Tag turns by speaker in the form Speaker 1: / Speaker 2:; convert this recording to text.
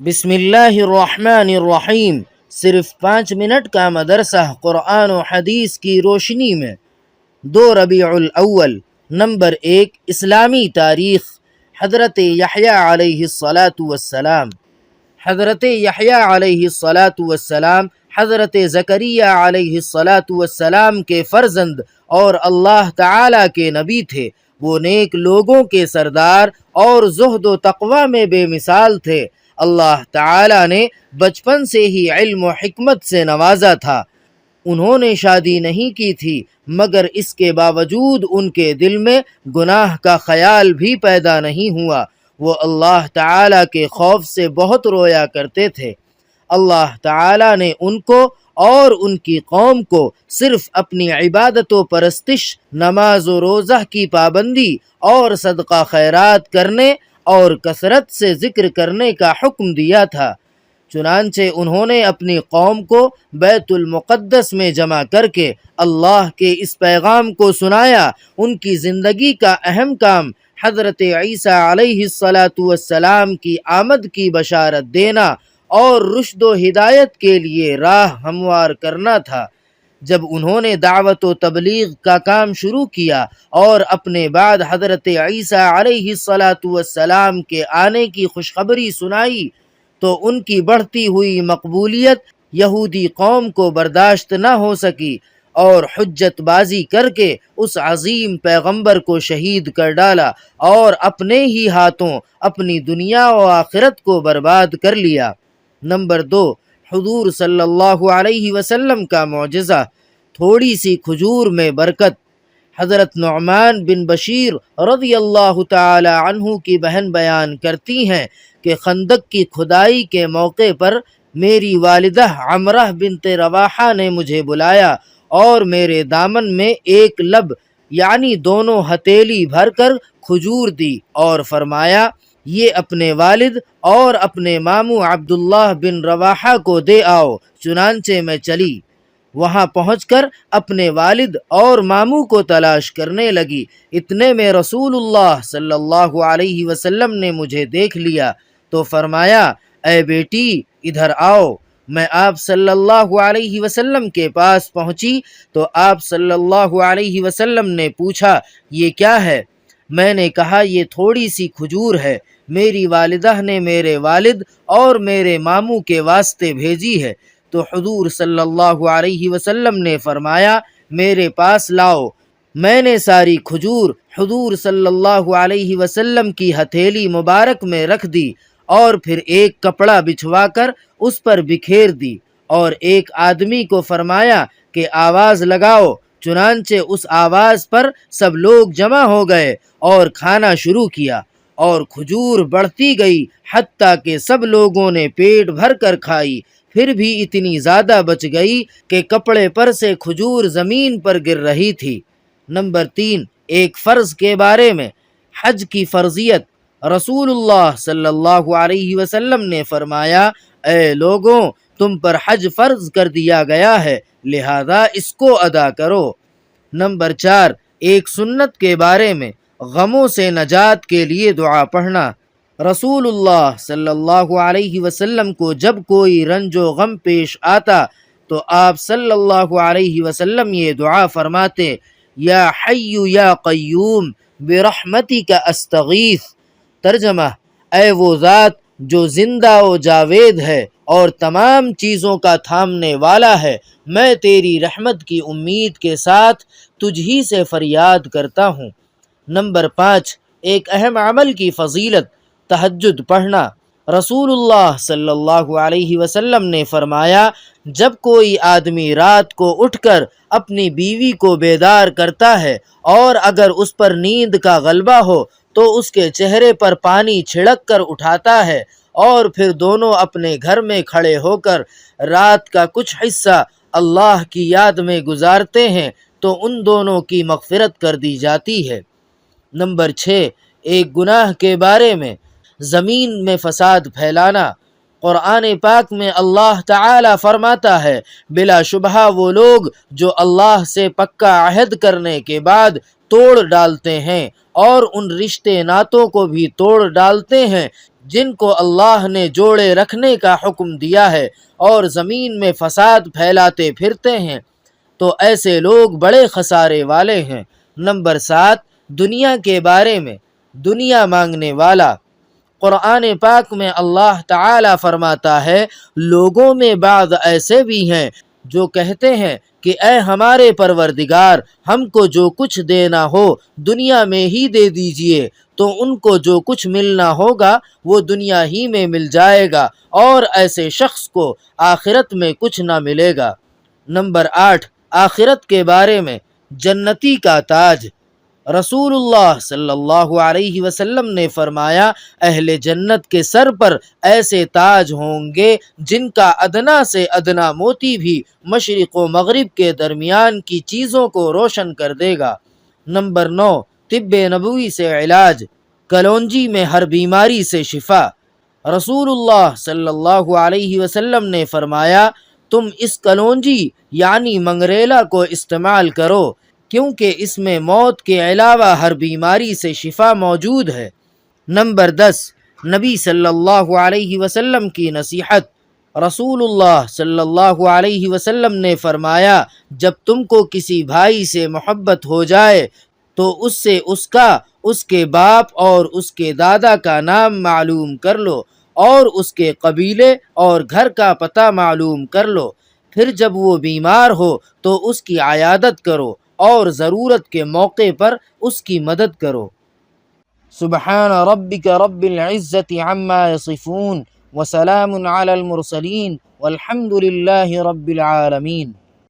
Speaker 1: بسم اللہ الرحمن الرحیم۔ صرف 5 منٹ کا مدرسہ قرآن و حدیث کی روشنی میں۔ 2 ربیع الاول۔ نمبر 1، اسلامی تاریخ۔ حضرت یحییٰ علیہ السلام۔ حضرت یحییٰ علیہ السلام حضرت زکریا علیہ السلام کے فرزند اور اللہ تعالیٰ کے نبی تھے۔ وہ نیک لوگوں کے سردار اور زہد و تقوی میں بے مثال تھے۔ اللہ تعالیٰ نے بچپن سے ہی علم و حکمت سے نوازا تھا۔ انہوں نے شادی نہیں کی تھی، مگر اس کے باوجود ان کے دل میں گناہ کا خیال بھی پیدا نہیں ہوا۔ وہ اللہ تعالیٰ کے خوف سے بہت رویا کرتے تھے۔ اللہ تعالیٰ نے ان کو اور ان کی قوم کو صرف اپنی عبادت و پرستش، نماز و روزہ کی پابندی اور صدقہ خیرات کرنے اور کثرت سے ذکر کرنے کا حکم دیا تھا۔ چنانچہ انہوں نے اپنی قوم کو بیت المقدس میں جمع کر کے اللہ کے اس پیغام کو سنایا۔ ان کی زندگی کا اہم کام حضرت عیسیٰ علیہ السلام کی آمد کی بشارت دینا اور رشد و ہدایت کے لیے راہ ہموار کرنا تھا۔ جب انہوں نے دعوت و تبلیغ کا کام شروع کیا اور اپنے بعد حضرت عیسیٰ علیہ السلام کے آنے کی خوشخبری سنائی تو ان کی بڑھتی ہوئی مقبولیت یہودی قوم کو برداشت نہ ہو سکی اور حجت بازی کر کے اس عظیم پیغمبر کو شہید کر ڈالا اور اپنے ہی ہاتھوں اپنی دنیا و آخرت کو برباد کر لیا۔ نمبر 2، حضور صلی اللہ علیہ وسلم کا معجزہ، تھوڑی سی کھجور میں برکت۔ حضرت نعمان بن بشیر رضی اللہ تعالی عنہ کی بہن بیان کرتی ہیں کہ خندق کی کھدائی کے موقع پر میری والدہ عمرہ بنت رواحہ نے مجھے بلایا اور میرے دامن میں ایک لب یعنی دونوں ہتھیلی بھر کر کھجور دی اور فرمایا، یہ اپنے والد اور اپنے ماموں عبداللہ بن رواحہ کو دے آؤ۔ چنانچہ میں چلی، وہاں پہنچ کر اپنے والد اور ماموں کو تلاش کرنے لگی۔ اتنے میں رسول اللہ صلی اللہ علیہ وسلم نے مجھے دیکھ لیا تو فرمایا، اے بیٹی ادھر آؤ۔ میں آپ صلی اللہ علیہ وسلم کے پاس پہنچی تو آپ صلی اللہ علیہ وسلم نے پوچھا، یہ کیا ہے؟ میں نے کہا، یہ تھوڑی سی کھجور ہے، میری والدہ نے میرے والد اور میرے ماموں کے واسطے بھیجی ہے۔ تو حضور صلی اللہ علیہ وسلم نے فرمایا، میرے پاس لاؤ۔ میں نے ساری کھجور حضور صلی اللہ علیہ وسلم کی ہتھیلی مبارک میں رکھ دی اور پھر ایک کپڑا بچھوا کر اس پر بکھیر دی اور ایک آدمی کو فرمایا کہ آواز لگاؤ۔ چنانچہ اس آواز پر سب لوگ جمع ہو گئے اور کھانا شروع کیا اور کھجور بڑھتی گئی حتیٰ کہ سب لوگوں نے پیٹ بھر کر کھائی۔ پھر بھی اتنی زیادہ بچ گئی کہ کپڑے پر سے کھجور زمین پر گر رہی تھی۔ نمبر 3، ایک فرض کے بارے میں، حج کی فرضیت۔ رسول اللہ صلی اللہ علیہ وسلم نے فرمایا، اے لوگوں، تم پر حج فرض کر دیا گیا ہے، لہذا اس کو ادا کرو۔ نمبر 4، ایک سنت کے بارے میں، غموں سے نجات کے لیے دعا پڑھنا۔ رسول اللہ صلی اللہ علیہ وسلم کو جب کوئی رنج و غم پیش آتا تو آپ صلی اللہ علیہ وسلم یہ دعا فرماتے، یا حی یا قیوم برحمتک استغیث۔ ترجمہ، اے وہ ذات جو زندہ و جاوید ہے اور تمام چیزوں کا تھامنے والا ہے، میں تیری رحمت کی امید کے ساتھ تجھ ہی سے فریاد کرتا ہوں۔ نمبر 5، ایک اہم عمل کی فضیلت، تہجد پڑھنا۔ رسول اللہ صلی اللہ علیہ وسلم نے فرمایا، جب کوئی آدمی رات کو اٹھ کر اپنی بیوی کو بیدار کرتا ہے اور اگر اس پر نیند کا غلبہ ہو تو اس کے چہرے پر پانی چھڑک کر اٹھاتا ہے اور پھر دونوں اپنے گھر میں کھڑے ہو کر رات کا کچھ حصہ اللہ کی یاد میں گزارتے ہیں تو ان دونوں کی مغفرت کر دی جاتی ہے۔ نمبر 6، ایک گناہ کے بارے میں، زمین میں فساد پھیلانا۔ قرآن پاک میں اللہ تعالی فرماتا ہے، بلا شبہ وہ لوگ جو اللہ سے پکا عہد کرنے کے بعد توڑ ڈالتے ہیں اور ان رشتے ناتوں کو بھی توڑ ڈالتے ہیں جن کو اللہ نے جوڑے رکھنے کا حکم دیا ہے اور زمین میں فساد پھیلاتے پھرتے ہیں، تو ایسے لوگ بڑے خسارے والے ہیں۔ نمبر 7، دنیا کے بارے میں دنیا مانگنے والا۔ قرآن پاک میں اللہ تعالی فرماتا ہے، لوگوں میں بعض ایسے بھی ہیں جو کہتے ہیں کہ اے ہمارے پروردگار، ہم کو جو کچھ دینا ہو دنیا میں ہی دے دیجئے، تو ان کو جو کچھ ملنا ہوگا وہ دنیا ہی میں مل جائے گا، اور ایسے شخص کو آخرت میں کچھ نہ ملے گا۔ نمبر 8، آخرت کے بارے میں جنتی کا تاج۔ رسول اللہ صلی اللہ علیہ وسلم نے فرمایا، اہل جنت کے سر پر ایسے تاج ہوں گے جن کا ادنا سے ادنا موتی بھی مشرق و مغرب کے درمیان کی چیزوں کو روشن کر دے گا۔ نمبر 9، طب نبوی سے علاج۔ کلونجی میں ہر بیماری سے شفا۔ رسول اللہ صلی اللہ علیہ وسلم نے فرمایا، تم اس کلونجی یعنی منگریلا کو استعمال کرو، کیونکہ اس میں موت کے علاوہ ہر بیماری سے شفا موجود ہے۔ نمبر 10، نبی صلی اللہ علیہ وسلم کی نصیحت۔ رسول اللہ صلی اللہ علیہ وسلم نے فرمایا، جب تم کو کسی بھائی سے محبت ہو جائے تو اس سے اس کا، اس کے باپ اور اس کے دادا کا نام معلوم کر لو، اور اس کے قبیلے اور گھر کا پتہ معلوم کر لو۔ پھر جب وہ بیمار ہو تو اس کی عیادت کرو، اور ضرورت کے موقع پر اس کی مدد کرو۔ سبحان ربک رب العزت عما یصفون وسلام علی المرسلین والحمد للہ رب العالمین۔